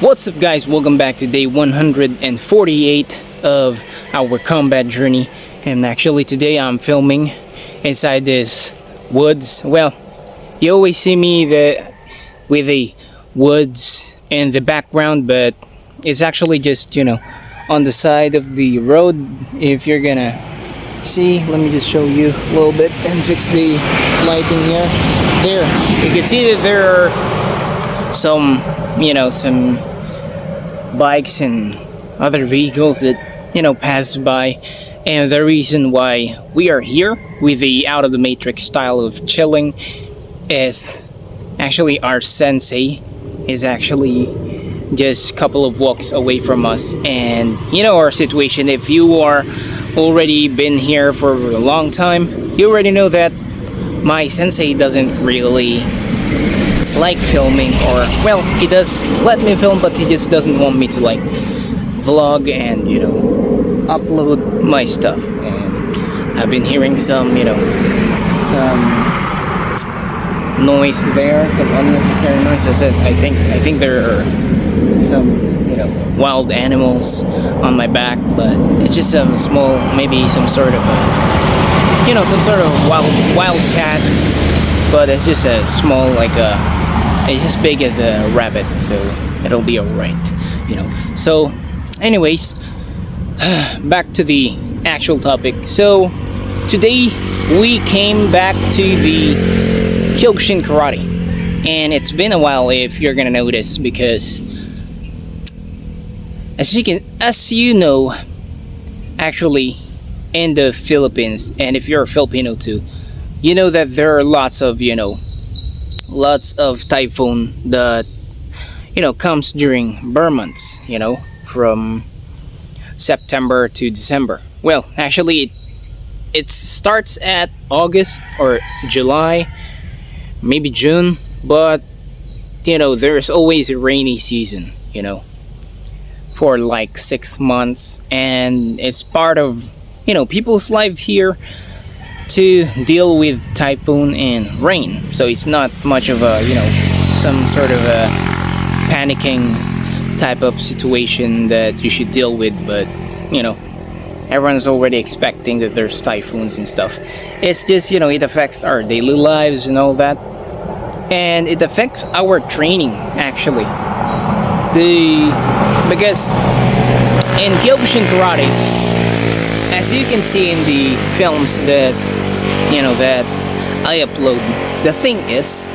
What's up guys, welcome back to day 148 of our combat journey. And actually today I'm filming inside this woods. Well, you always see me with the woods in the background, but it's actually just, on the side of the road. If you're gonna see, let me just show you a little bit and fix the lighting here. There, you can see that there are some bikes and other vehicles that pass by, and the reason why we are here with the out of the matrix style of chilling is actually our sensei is actually just a couple of walks away from us. And our situation, if you are already been here for a long time, you already know that my sensei doesn't really like filming, or well, he does let me film, but he just doesn't want me to vlog and upload my stuff. And I've been hearing some noise there, some unnecessary noises. I think there are some wild animals on my back, but it's just some small, maybe some sort of wild cat, but it's just a small, it's just big as a rabbit, so it'll be alright, So anyways, back to the actual topic. So today we came back to the Kyokushin karate, and it's been a while, if you're gonna notice, because as you know, actually in the Philippines, and if you're a Filipino too, you know that there are lots of typhoon that comes during Burr months, from September to December. Well, actually it starts at August or July, maybe June, but there's always a rainy season, for 6 months, and it's part of people's life here to deal with typhoon and rain. So it's not much of a some sort of a panicking type of situation that you should deal with, but everyone's already expecting that there's typhoons and stuff. It's just it affects our daily lives and all that, and it affects our training actually. Because in Kyokushin karate, as you can see in the films that that I upload, the thing is,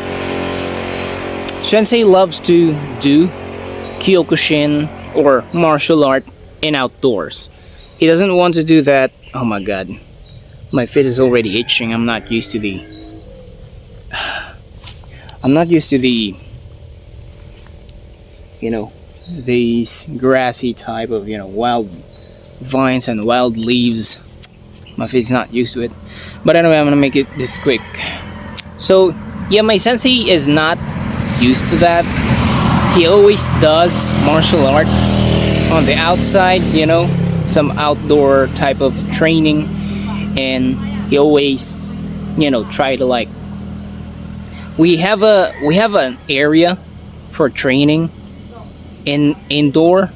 Sensei loves to do Kyokushin or martial art in outdoors. He doesn't want to do that. Oh my god, my feet is already itching. I'm not used to the these grassy type of wild vines and wild leaves. My feet's not used to it. But anyway, I'm gonna make it this quick. So yeah, my sensei is not used to that. He always does martial art on the outside, some outdoor type of training, and he always try to we have an area for training indoor,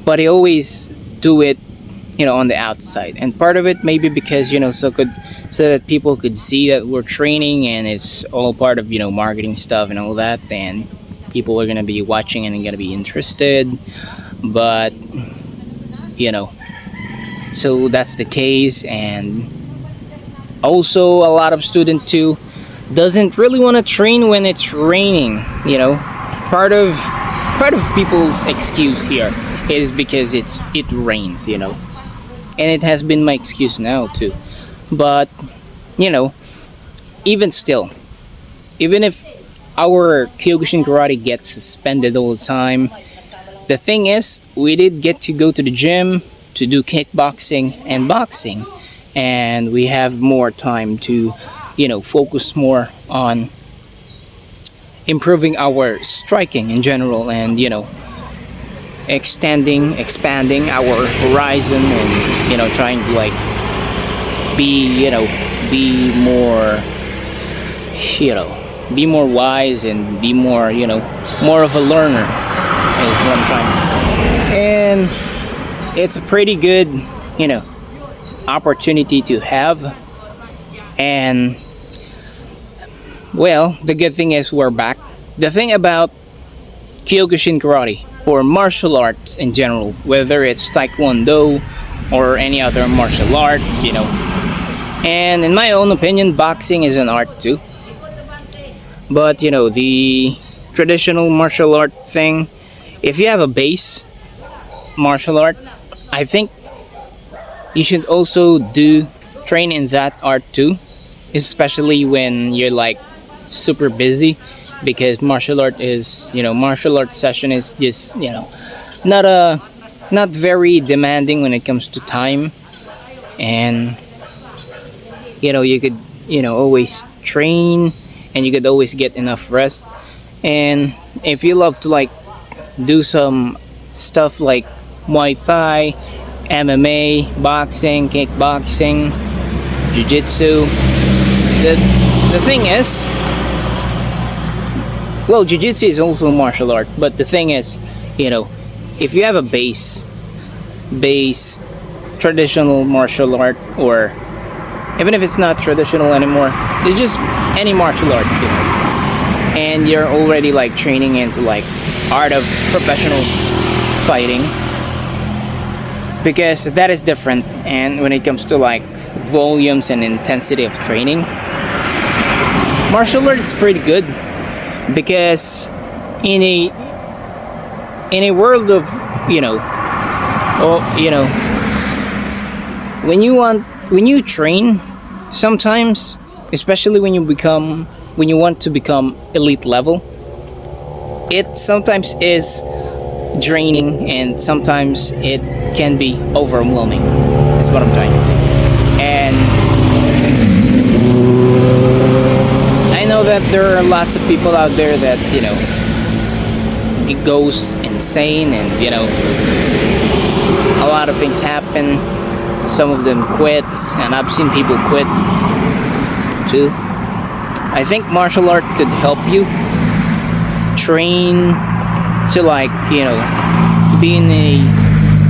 but he always do it on the outside. And part of it maybe because so that people could see that we're training, and it's all part of marketing stuff and all that, and people are gonna be watching and gonna be interested. But so that's the case. And also a lot of student too doesn't really want to train when it's raining. Part of people's excuse here is because it rains, and it has been my excuse now too. But even still, even if our Kyokushin karate gets suspended all the time, the thing is, we did get to go to the gym to do kickboxing and boxing, and we have more time to focus more on improving our striking in general, and expanding our horizon, and trying to be more be more wise and be more more of a learner. is what I'm trying to say. And it's a pretty good, you know, opportunity to have. And well, the good thing is we're back. The thing about Kyokushin karate or martial arts in general, whether it's taekwondo or any other martial art, you know, and in my own opinion, boxing is an art too. But you know, the traditional martial art thing, if you have a base martial art, I think you should also do train in that art too, especially when you're like super busy, because martial art is, you know, martial art session is just, you know, not very demanding when it comes to time. And you know, you could, you know, always train, and you could always get enough rest. And if you love to like do some stuff like Muay Thai, MMA, boxing, kickboxing, jiu-jitsu, the thing is, well, jiu-jitsu is also martial art, but the thing is, you know, if you have a base traditional martial art, or even if it's not traditional anymore, it's just any martial art, you know, and you're already like training into like art of professional fighting, because that is different. And when it comes to like volumes and intensity of training, martial art is pretty good, because in a world of, you know, when you train, sometimes, especially when you want to become elite level, it sometimes is draining, and sometimes it can be overwhelming. That's what I'm trying to say. And I know that there are lots of people out there that, you know, it goes insane, and you know, a lot of things happen. Some of them quit, and I've seen people quit too. I think martial art could help you train to like, you know, be in a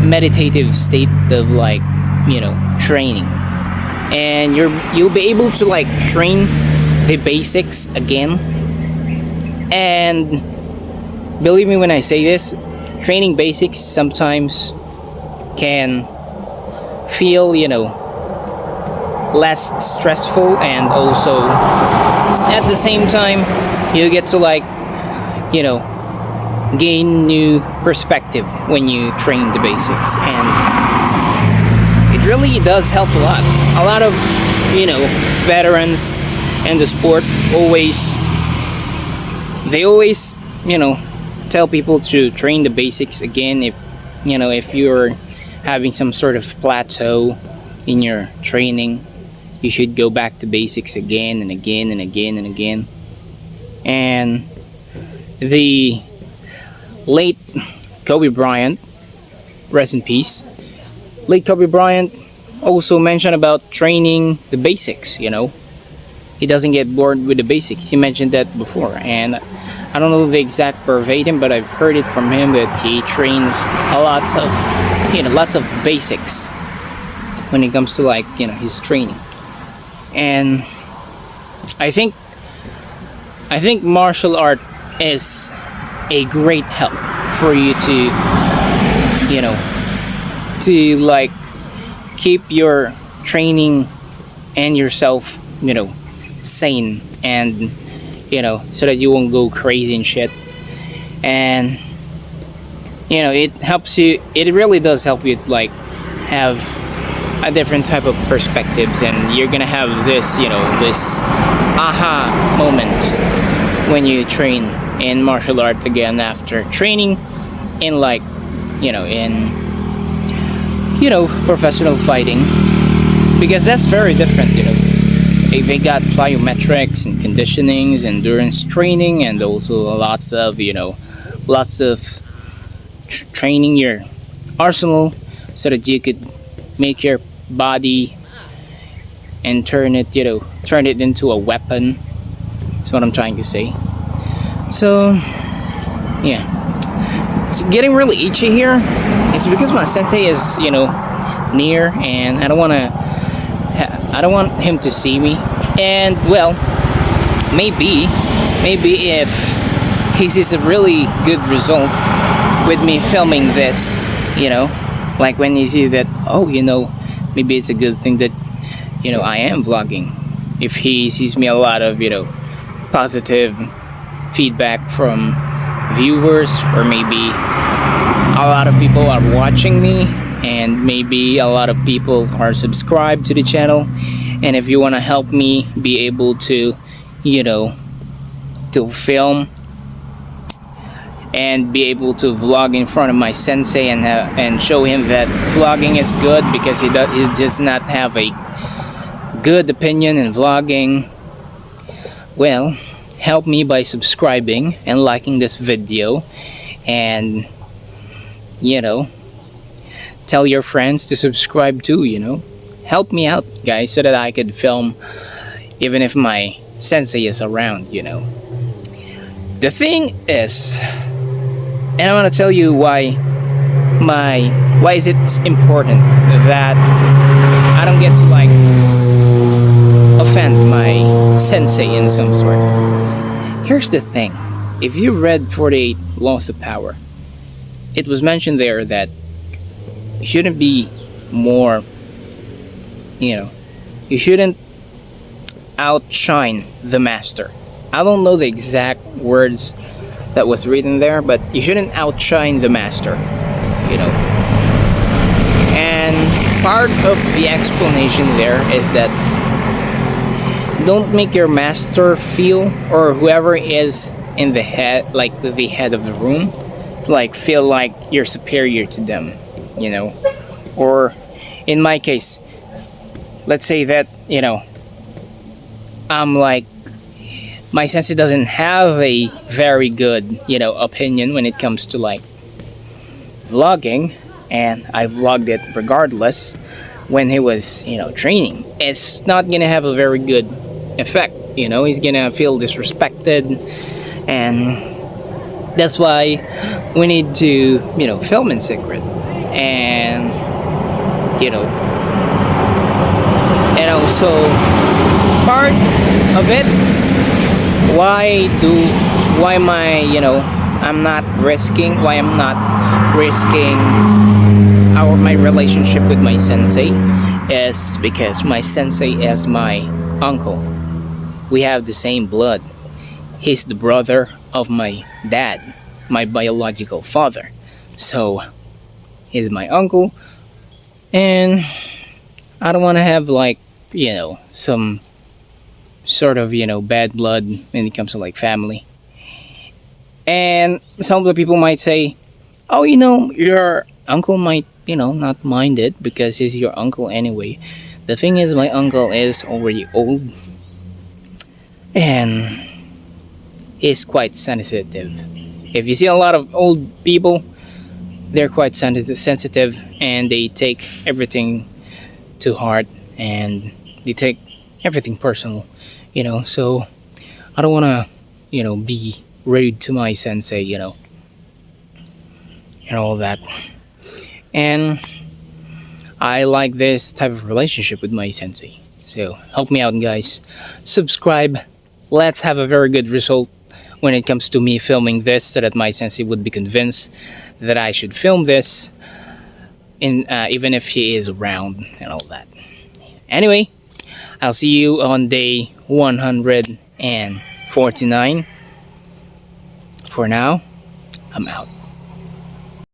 meditative state of like, you know, training, and you'll be able to like train the basics again. And believe me when I say this, training basics sometimes can feel, you know, less stressful, and also at the same time you get to like, you know, gain new perspective when you train the basics. And it really does help a lot of, you know, veterans in the sport always, you know, tell people to train the basics again. If, you know, if you're having some sort of plateau in your training, you should go back to basics again and again and again and again. And the late Kobe Bryant, rest in peace, late Kobe Bryant also mentioned about training the basics, you know. He doesn't get bored with the basics. He mentioned that before, and I don't know the exact verbatim, but I've heard it from him that he trains lots of basics when it comes to like, you know, his training. And I think martial art is a great help for you to, you know, to like keep your training and yourself, you know, sane, and you know, so that you won't go crazy and shit. And you know, it helps you, it really does help you to like have a different type of perspectives, and you're gonna have this, you know, this aha moment when you train in martial art again after training in like, you know, in, you know, professional fighting, because that's very different, you know. They got plyometrics and conditionings, endurance training, and also lots of, you know, training your arsenal so that you could make your body and turn it into a weapon. That's what I'm trying to say. So yeah, it's getting really itchy here. It's because my sensei is, near, and I don't want him to see me. And well, maybe if he sees a really good result with me filming this, like when you see that, oh, maybe it's a good thing that, I am vlogging. If he sees me a lot of, positive feedback from viewers, or maybe a lot of people are watching me, and maybe a lot of people are subscribed to the channel, and if you want to help me be able to, to film and be able to vlog in front of my sensei, and show him that vlogging is good, because he does not have a good opinion in vlogging, well, help me by subscribing and liking this video, and tell your friends to subscribe too. Help me out, guys, so that I could film even if my sensei is around. The thing is, and I want to tell you why is it important that I don't get to offend my sensei in some sort. Here's the thing. If you read 48 Laws of Power, it was mentioned there that you shouldn't be more, you shouldn't outshine the master. I don't know the exact words that was written there, but you shouldn't outshine the master, And part of the explanation there is that don't make your master feel, or whoever is in the head, the head of the room, feel like you're superior to them, or in my case, let's say that, I'm my sensei doesn't have a very good, opinion when it comes to vlogging, and I vlogged it regardless when he was, training. It's not gonna have a very good effect, he's gonna feel disrespected, and that's why we need to, film in secret, and and also part of it, why am I, I'm not risking my relationship with my sensei, is because my sensei is my uncle. We have the same blood. He's the brother of my dad, my biological father. So he's my uncle, and I don't want to have some sort of bad blood when it comes to family. And some of the people might say, oh, your uncle might not mind it because he's your uncle anyway. The thing is, my uncle is already old, and he's quite sensitive. If you see a lot of old people, they're quite sensitive, and they take everything to heart, and they take everything personal, so I don't want to be rude to my sensei, and all that. And I like this type of relationship with my sensei, so help me out, guys. Subscribe. Let's have a very good result when it comes to me filming this, so that my sensei would be convinced that I should film this, even if he is around and all that. Anyway, I'll see you on day 149. For now, I'm out.